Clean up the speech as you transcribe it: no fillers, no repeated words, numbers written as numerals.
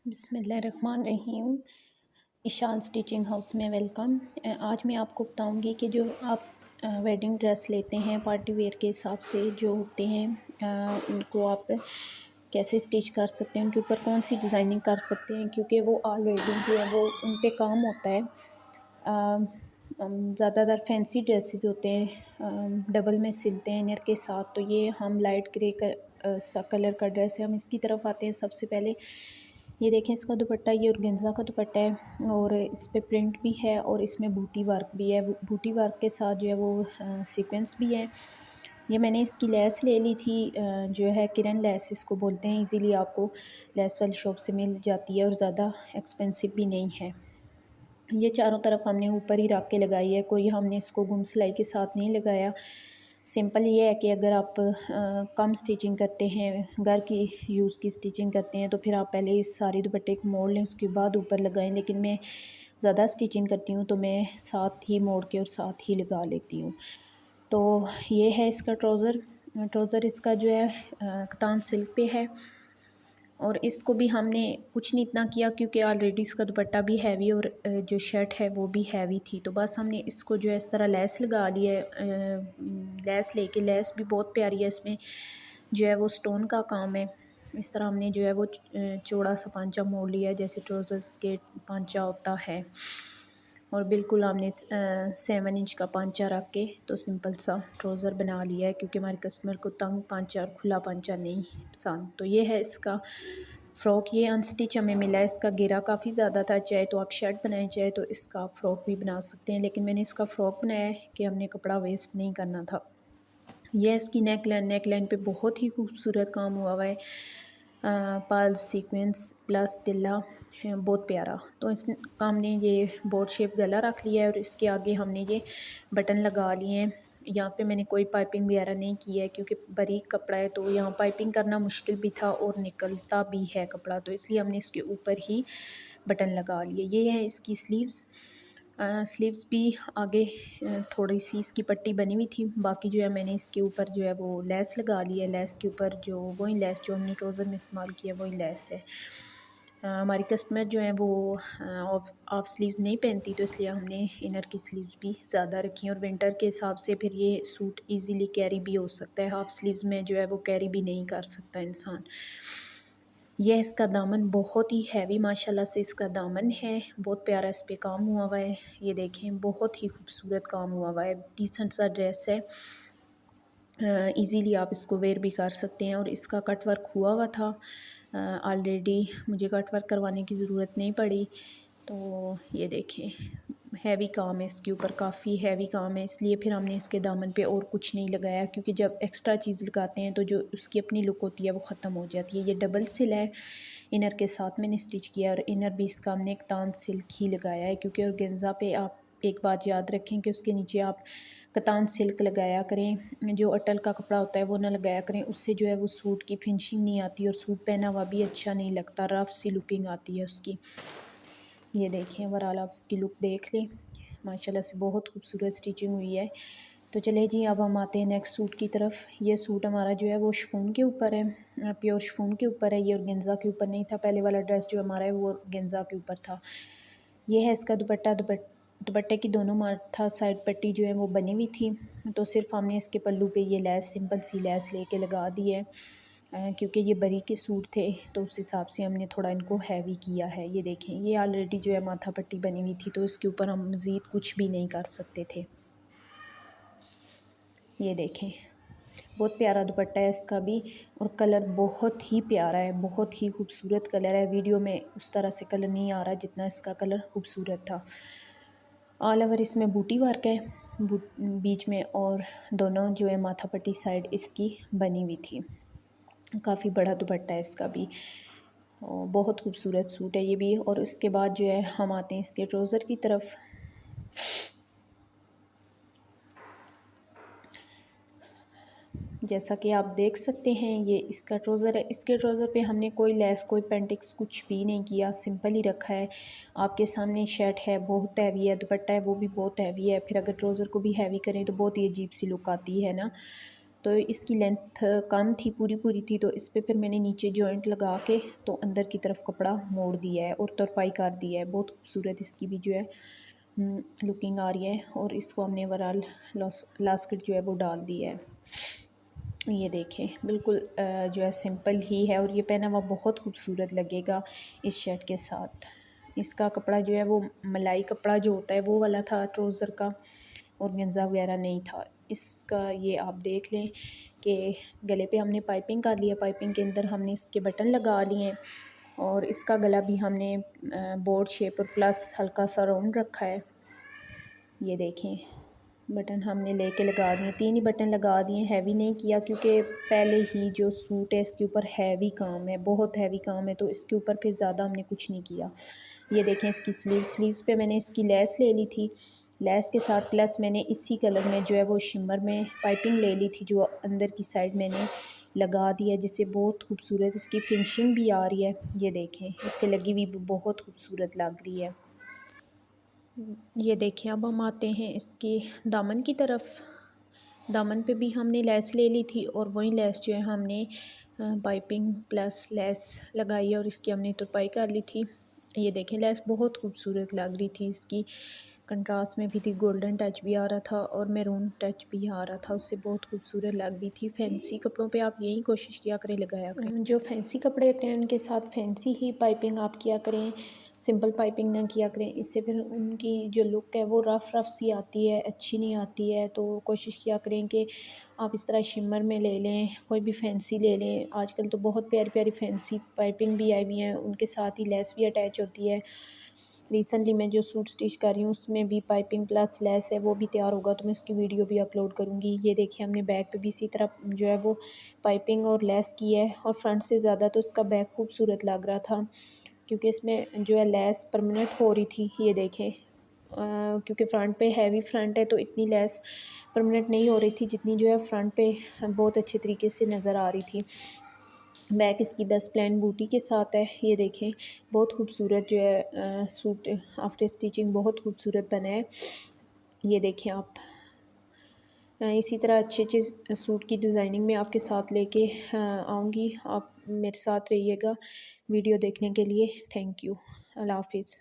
बिस्मिल्लाहिर्रहमानिर्रहीम। Ishan stitching house में welcome. आज मैं आपको बताऊंगी कि जो आप वेडिंग ड्रेस लेते हैं पार्टी वेयर के हिसाब से जो होते हैं, उनको आप कैसे स्टिच कर सकते हैं, उनके ऊपर कौन सी डिज़ाइनिंग कर सकते हैं, क्योंकि वो ऑलरेडी जो है वो उन पे काम होता है। ज़्यादातर फैंसी ड्रेसेस होते हैं, डबल में सिलते हैं इनर के साथ। तो ये हम लाइट ग्रे सा कलर का ड्रेस है, हम इसकी तरफ आते हैं। सबसे पहले ये देखें, इसका दुपट्टा ये ऑर्गेन्जा का दुपट्टा है और इस पे प्रिंट भी है और इसमें बूटी वर्क भी है। बूटी वर्क के साथ जो है वो सीक्वेंस भी है। ये मैंने इसकी लेस ले ली थी, जो है किरण लेस इसको बोलते हैं। इजीली आपको लेस वाली शॉप से मिल जाती है और ज़्यादा एक्सपेंसिव भी नहीं है। ये चारों तरफ हमने ऊपर ही रख के लगाई है, कोई हमने इसको गुम सिलाई के साथ नहीं लगाया। सिंपल ये है कि अगर आप कम स्टिचिंग करते हैं, घर की यूज़ की स्टिचिंग करते हैं, तो फिर आप पहले इस सारी दुपट्टे को मोड़ लें, उसके बाद ऊपर लगाएं। लेकिन मैं ज़्यादा स्टिचिंग करती हूँ तो मैं साथ ही मोड़ के और साथ ही लगा लेती हूँ। तो ये है इसका ट्राउज़र इसका जो है कतान सिल्क पे है। और इसको भी हमने कुछ नहीं इतना किया, क्योंकि ऑलरेडी इसका दुपट्टा भी हैवी और जो शर्ट है वो भी हैवी थी। तो बस हमने इसको जो है इस तरह लेस लगा ली है। लेस लेके, लेस भी बहुत प्यारी है, इसमें जो है वो स्टोन का काम है। इस तरह हमने जो है वो चौड़ा सा पांचा मोड़ लिया है, जैसे ट्राउज़र्स के पांचा होता है। और बिल्कुल हमने 7 इंच का पांचा रख के तो सिंपल सा ट्राउज़र बना लिया है, क्योंकि हमारे कस्टमर को तंग पांचा और खुला पांचा नहीं पसंद। तो ये है इसका फ़्रॉक। ये अनस्टिच हमें मिला है, इसका घेरा काफ़ी ज़्यादा था। चाहे तो आप शर्ट बनाएं, चाहे तो इसका फ़्रॉक भी बना सकते हैं, लेकिन मैंने इसका फ़्रॉक बनाया है कि हमने कपड़ा वेस्ट नहीं करना था। यह इसकी नेक लाइन पे बहुत ही खूबसूरत काम हुआ है। पर्ल्स, सीक्वेंस प्लस तिल्ला है, बहुत प्यारा। तो इस काम ने ये बोट शेप गला रख लिया है और इसके आगे हमने ये बटन लगा लिए हैं। यहाँ पे मैंने कोई पाइपिंग वगैरह नहीं की है, क्योंकि बारीक कपड़ा है तो यहाँ पाइपिंग करना मुश्किल भी था और निकलता भी है कपड़ा, तो इसलिए हमने इसके ऊपर ही बटन लगा लिए। ये है इसकी स्लीव्स भी आगे थोड़ी सी इसकी पट्टी बनी हुई थी। बाकी जो है मैंने इसके ऊपर जो है वो लेस लगा ली है। लेस के ऊपर जो वही लेस जो हमने ट्राउज़र में इस्तेमाल किया वही लेस है। हमारी कस्टमर जो है वो ऑफ स्लीव्स नहीं पहनती, तो इसलिए हमने इनर की स्लीव्स भी ज़्यादा रखी। और विंटर के हिसाब से फिर ये सूट इजीली कैरी भी हो सकता है। हाफ स्लीव्स में जो है वो कैरी भी नहीं कर सकता इंसान। यह इसका दामन बहुत ही हैवी माशाल्लाह से इसका दामन है, बहुत प्यारा इस पे काम हुआ है। ये देखें, बहुत ही खूबसूरत काम हुआ है, डिसेंट सा ड्रेस है। इजीली आप इसको वेयर भी कर सकते हैं। और इसका कट वर्क हुआ था ऑलरेडी, मुझे कट वर्क करवाने की ज़रूरत नहीं पड़ी। तो ये देखें, हैवी काम है इसके ऊपर, काफ़ी हैवी काम है, इसलिए फिर हमने इसके दामन पे और कुछ नहीं लगाया, क्योंकि जब एक्स्ट्रा चीज़ लगाते हैं तो जो उसकी अपनी लुक होती है वो ख़त्म हो जाती है। ये डबल सिल है, इनर के साथ मैंने स्टिच किया और इनर भी इसका हमने एक तान सिल्क ही लगाया है, क्योंकि ऑर्गेन्जा पे आप एक बात याद रखें कि उसके नीचे आप कतान सिल्क लगाया करें, जो अटल का कपड़ा होता है वो ना लगाया करें। उससे जो है वो सूट की फिनिशिंग नहीं आती और सूट पहना हुआ भी अच्छा नहीं लगता, रफ सी लुकिंग आती है उसकी। ये देखें, ओवरऑल आप इसकी लुक देख लें, माशाल्लाह से बहुत खूबसूरत स्टिचिंग हुई है। तो चले जी, अब हम आते हैं नेक्स्ट सूट की तरफ। ये सूट हमारा जो है वो शिफॉन के ऊपर है, प्योर शिफॉन के ऊपर है। ये ऑर्गेन्जा के ऊपर नहीं था। पहले वाला ड्रेस जो हमारा है वो ऑर्गेन्जा के ऊपर था। ये है इसका दुपट्टा। दुपट्टे की दोनों माथा साइड पट्टी जो है वो बनी हुई थी, तो सिर्फ हमने इसके पल्लू पे ये लेस, सिंपल सी लेस लेके लगा दी है, क्योंकि ये बरी के सूट थे तो उस हिसाब से हमने थोड़ा इनको हैवी किया है। ये देखें, ये ऑलरेडी जो है माथा पट्टी बनी हुई थी, तो इसके ऊपर हम मज़ीद कुछ भी नहीं कर सकते थे। ये देखें, बहुत प्यारा दुपट्टा है इसका भी, और कलर बहुत ही प्यारा है, बहुत ही खूबसूरत कलर है। वीडियो में उस तरह से कलर नहीं आ रहा जितना इसका कलर खूबसूरत था। ऑल ओवर इसमें बूटी वर्क है बीच में, और दोनों जो है माथा पट्टी साइड इसकी बनी हुई थी। काफ़ी बड़ा दुपट्टा है इसका भी, और बहुत खूबसूरत सूट है ये भी। और उसके बाद जो है हम आते हैं इसके ट्राउज़र की तरफ। जैसा कि आप देख सकते हैं, ये इसका ट्राउज़र है। इसके ट्राउज़र पे हमने कोई लेस, कोई पेंटिक्स कुछ भी नहीं किया, सिंपल ही रखा है। आपके सामने शर्ट है, बहुत हैवी है, दुपट्टा है वो भी बहुत हैवी है, फिर अगर ट्राउज़र को भी हैवी करें तो बहुत ही अजीब सी लुक आती है ना। तो इसकी लेंथ कम थी, पूरी पूरी थी, तो इस पर फिर मैंने नीचे जॉइंट लगा के तो अंदर की तरफ कपड़ा मोड़ दिया है और तुरपाई कर दिया है। बहुत खूबसूरत इसकी भी जो है लुकिंग आ रही है। और इसको हमने ओवरऑल लास्केट जो है वो डाल दिया है। ये देखें बिल्कुल जो है सिंपल ही है और ये पहना हुआ बहुत खूबसूरत लगेगा इस शर्ट के साथ। इसका कपड़ा जो है वो मलाई कपड़ा जो होता है वो वाला था ट्राउज़र का, और गेंजा वगैरह नहीं था इसका। ये आप देख लें कि गले पे हमने पाइपिंग कर लिया, पाइपिंग के अंदर हमने इसके बटन लगा लिए और इसका गला भी हमने बोर्ड शेप और प्लस हल्का सा राउंड रखा है। ये देखें बटन हमने लेके लगा दिए, 3 ही बटन लगा दिए, हैवी नहीं किया क्योंकि पहले ही जो सूट है इसके ऊपर हैवी काम है, बहुत हैवी काम है, तो इसके ऊपर फिर ज़्यादा हमने कुछ नहीं किया। ये देखें इसकी स्लीव्स पे मैंने इसकी लेस ले ली थी, लेस के साथ प्लस मैंने इसी कलर में जो है वो शिमर में पाइपिंग ले ली थी जो अंदर की साइड मैंने लगा दिया, जिससे बहुत खूबसूरत इसकी फिनिशिंग भी आ रही है। ये देखें इससे लगी हुई बहुत खूबसूरत लग रही है। ये देखिए अब हम आते हैं इसकी दामन की तरफ। दामन पे भी हमने लेस ले ली थी और वही लेस जो है हमने पाइपिंग प्लस लेस लगाई और इसकी हमने तुरपाई कर ली थी। ये देखें लेस बहुत खूबसूरत लग रही थी, इसकी कंट्रास्ट में भी थी, गोल्डन टच भी आ रहा था और मैरून टच भी आ रहा था, उससे बहुत खूबसूरत लग रही थी। फैंसी कपड़ों पे आप यही कोशिश किया करें, लगाया करें। जो फैंसी कपड़े होते हैं उनके साथ फैंसी ही पाइपिंग आप किया करें, सिंपल पाइपिंग ना किया करें, इससे फिर उनकी जो लुक है वो रफ़ रफ़ सी आती है, अच्छी नहीं आती है। तो कोशिश किया करें कि आप इस तरह शिमर में ले लें, कोई भी फैंसी ले लें। आजकल तो बहुत प्यारी प्यारी फैंसी पाइपिंग भी आई हुई हैं, उनके साथ ही लेस भी अटैच होती है। रिसेंटली मैं जो सूट स्टिच कर रही हूँ उसमें भी पाइपिंग प्लस लेस है, वो भी तैयार होगा तो मैं उसकी वीडियो भी अपलोड करूँगी। ये देखिए हमने बैक पे भी इसी तरह जो है वो पाइपिंग और लेस की है, और फ्रंट से ज़्यादा तो इसका बैक खूबसूरत लग रहा था क्योंकि इसमें जो है लेस परमानेंट हो रही थी। ये देखें क्योंकि फ्रंट पे हैवी फ्रंट है तो इतनी लेस परमानेंट नहीं हो रही थी जितनी जो है फ्रंट पे बहुत अच्छे तरीके से नज़र आ रही थी। बैक इसकी बस प्लेन बूटी के साथ है। ये देखें बहुत खूबसूरत जो है सूट आफ्टर स्टिचिंग बहुत खूबसूरत बना है। ये देखें आप इसी तरह अच्छे अच्छे सूट की डिज़ाइनिंग में आपके साथ लेके आऊँगी। आप मेरे साथ रहिएगा वीडियो देखने के लिए। Thank you. अल्लाह हाफिज़।